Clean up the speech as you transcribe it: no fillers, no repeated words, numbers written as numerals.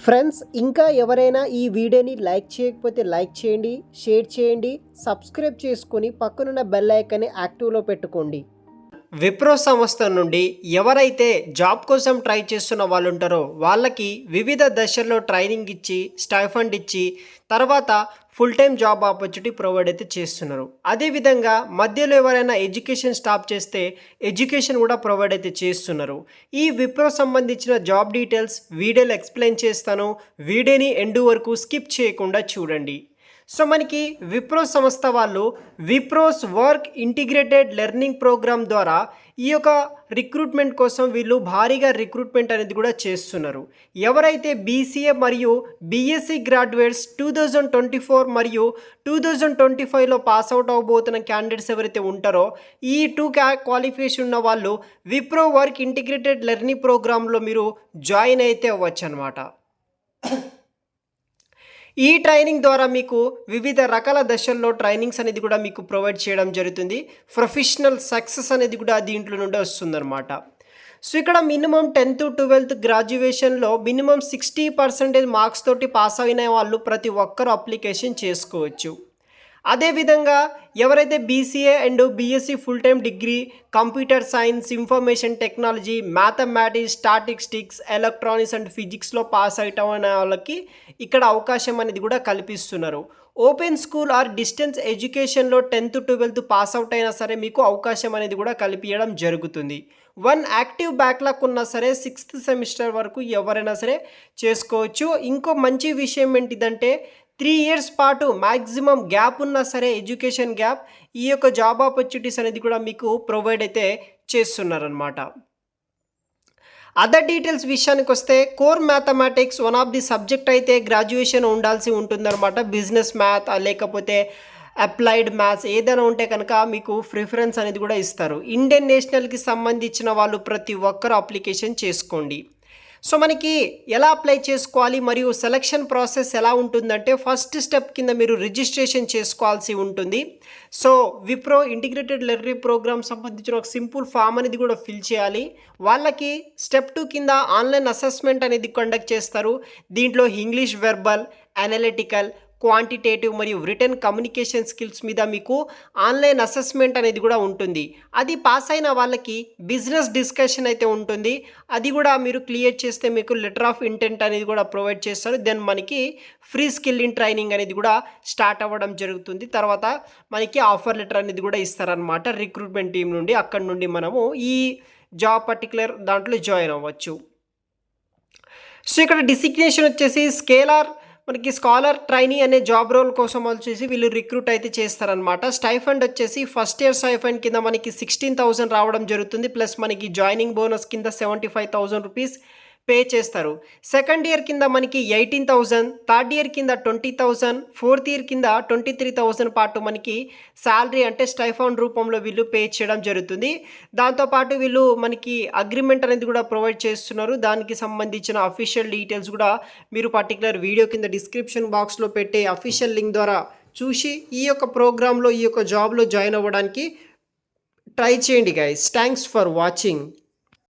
Friends ఇంకా ఎవరైనా ఈ వీడియోని లైక్ చేయకపోతే లైక్ చేయండి, షేర్ చేయండి, సబ్స్క్రైబ్ చేసుకొని పక్కనున్న బెల్ ఐకాన్ని యాక్టివ్లో పెట్టుకోండి. విప్రో సంస్థ నుండి ఎవరైతే జాబ్ కోసం ట్రై చేస్తున్న వాళ్ళు ఉంటారో వాళ్ళకి వివిధ దశల్లో ట్రైనింగ్ ఇచ్చి స్టైఫండ్ ఇచ్చి తర్వాత full time job opportunity provide అయితే చేస్తున్నారు. అదేవిధంగా మధ్యలో ఎవరైనా ఎడ్యుకేషన్ స్టాప్ చేస్తే ఎడ్యుకేషన్ కూడా ప్రొవైడ్ అయితే చేస్తున్నారు. ఈ విప్రో సంబంధించిన జాబ్ డీటెయిల్స్ వీడియోలో ఎక్స్ప్లెయిన్ చేస్తాను. వీడియోని ఎండ్ వరకు స్కిప్ చేయకుండా చూడండి. సో మనకి విప్రో సంస్థ వాళ్ళు Wipro's work integrated learning programme ద్వారా ఈ యొక్క రిక్రూట్మెంట్ కోసం వీళ్ళు భారీగా రిక్రూట్మెంట్ అనేది కూడా చేస్తున్నారు. ఎవరైతే బీసీఏ మరియు బీఎస్సీ గ్రాడ్యుయేట్స్ 2024 మరియు 2025లో పాస్అవుట్ అవ్వబోతున్న క్యాండిడేట్స్ ఎవరైతే ఉంటారో ఈ క్వాలిఫికేషన్ ఉన్న వాళ్ళు విప్రో వర్క్ ఇంటిగ్రేటెడ్ లెర్నింగ్ ప్రోగ్రాంలో మీరు జాయిన్ అయితే అవ్వచ్చు అనమాట. ఈ ట్రైనింగ్ ద్వారా మీకు వివిధ రకాల దశల్లో ట్రైనింగ్స్ అనేది కూడా మీకు ప్రొవైడ్ చేయడం జరుగుతుంది. ప్రొఫెషనల్ సక్సెస్ అనేది కూడా దీంట్లో నుండి వస్తుందన్నమాట. సో ఇక్కడ మినిమం 10th 12th గ్రాడ్యుయేషన్లో మినిమం 60% మార్క్స్ తోటి పాస్ అయిన వాళ్ళు ప్రతి ఒక్కరూ అప్లికేషన్ చేసుకోవచ్చు. అదేవిధంగా ఎవరైతే BCA and BSc full time degree computer science, information technology, mathematics, statistics, electronics and ఫిజిక్స్లో పాస్ అయిన వాళ్ళకి ఇక్కడ అవకాశం అనేది కూడా కల్పిస్తున్నారు. ఓపెన్ స్కూల్ ఆర్ డిస్టెన్స్ ఎడ్యుకేషన్లో 10th 12th పాస్ అవుట్ అయినా సరే మీకు అవకాశం అనేది కూడా కల్పించడం జరుగుతుంది. 1 యాక్టివ్ బ్యాక్లాగ్ ఉన్నా సరే 6th సెమిస్టర్ వరకు ఎవరైనా సరే చేసుకోవచ్చు. ఇంకో మంచి విషయం ఏంటిదంటే 3 years పాటు మ్యాక్సిమం గ్యాప్ ఉన్నా సరే ఎడ్యుకేషన్ గ్యాప్ ఈ యొక్క జాబ్ ఆపర్చునిటీస్ అనేది కూడా మీకు ప్రొవైడ్ అయితే చేస్తున్నారనమాట. అదర్ డీటెయిల్స్ విషయానికి వస్తే core mathematics one of the subject అయితే గ్రాడ్యుయేషన్ ఉండాల్సి ఉంటుందన్నమాట. బిజినెస్ మ్యాథ్ లేకపోతే అప్లైడ్ మ్యాథ్స్ ఏదైనా ఉంటే కనుక మీకు ప్రిఫరెన్స్ అనేది కూడా ఇస్తారు. ఇండియన్ నేషనల్కి సంబంధించిన వాళ్ళు ప్రతి ఒక్కరు అప్లికేషన్ చేసుకోండి. సో మనకి ఎలా అప్లై చేసుకోవాలి మరియు సెలక్షన్ ప్రాసెస్ ఎలా ఉంటుందంటే ఫస్ట్ స్టెప్ కింద మీరు రిజిస్ట్రేషన్ చేసుకోవాల్సి ఉంటుంది. So Wipro integrated learning programme సంబంధించిన ఒక సింపుల్ ఫామ్ అనేది కూడా ఫిల్ చేయాలి. వాళ్ళకి స్టెప్ 2 కింద ఆన్లైన్ అసెస్మెంట్ అనేది కండక్ట్ చేస్తారు. దీంట్లో ఇంగ్లీష్ వెర్బల్, అనలిటికల్, క్వాంటిటేటివ్ మరియు రిటర్న్ కమ్యూనికేషన్ స్కిల్స్ మీద మీకు ఆన్లైన్ అసెస్మెంట్ అనేది కూడా ఉంటుంది. అది పాస్ అయిన వాళ్ళకి బిజినెస్ డిస్కషన్ అయితే ఉంటుంది. అది కూడా మీరు క్లియర్ చేస్తే మీకు లెటర్ ఆఫ్ ఇంటెంట్ అనేది కూడా ప్రొవైడ్ చేస్తారు. దెన్ మనకి ఫ్రీ స్కిల్ ఇన్ ట్రైనింగ్ అనేది కూడా స్టార్ట్ అవ్వడం జరుగుతుంది. తర్వాత మనకి ఆఫర్ లెటర్ అనేది కూడా ఇస్తారనమాట రిక్రూట్మెంట్ టీం నుండి. అక్కడ నుండి మనము ఈ జాబ్ పర్టికులర్ దాంట్లో జాయిన్ అవ్వచ్చు. సో ఇక్కడ డిసిగ్నేషన్ వచ్చేసి మనకి స్కాలర్ ట్రైనీ అనే జాబ్ రోల్ కోసం వచ్చేసి వీళ్ళు రిక్రూట్ అయితే చేస్తారనమాట. స్టైఫండ్ వచ్చేసి ఫస్ట్ ఇయర్ స్టైఫండ్ కింద మనకి 16,000 రావడం జరుగుతుంది. ప్లస్ మనకి జాయినింగ్ బోనస్ కింద 75,000 రూపీస్ పే చేస్తారు. సెకండ్ ఇయర్ కింద మనకి 18,000, థర్డ్ ఇయర్ కింద 20,000, ఫోర్త్ ఇయర్ కింద 23,000 పాటు మనకి శాలరీ అంటే స్టైఫండ్ రూపంలో వీళ్ళు పే చేయడం జరుగుతుంది. దాంతోపాటు వీళ్ళు మనకి అగ్రిమెంట్ అనేది కూడా ప్రొవైడ్ చేస్తున్నారు. దానికి సంబంధించిన అఫీషియల్ డీటెయిల్స్ కూడా మీరు పర్టికులర్ వీడియో కింద డిస్క్రిప్షన్ బాక్స్లో పెట్టే అఫీషియల్ లింక్ ద్వారా చూసి ఈ యొక్క ప్రోగ్రాంలో ఈ యొక్క జాబ్లో జాయిన్ అవ్వడానికి ట్రై చేయండి గైస్. Thanks for watching.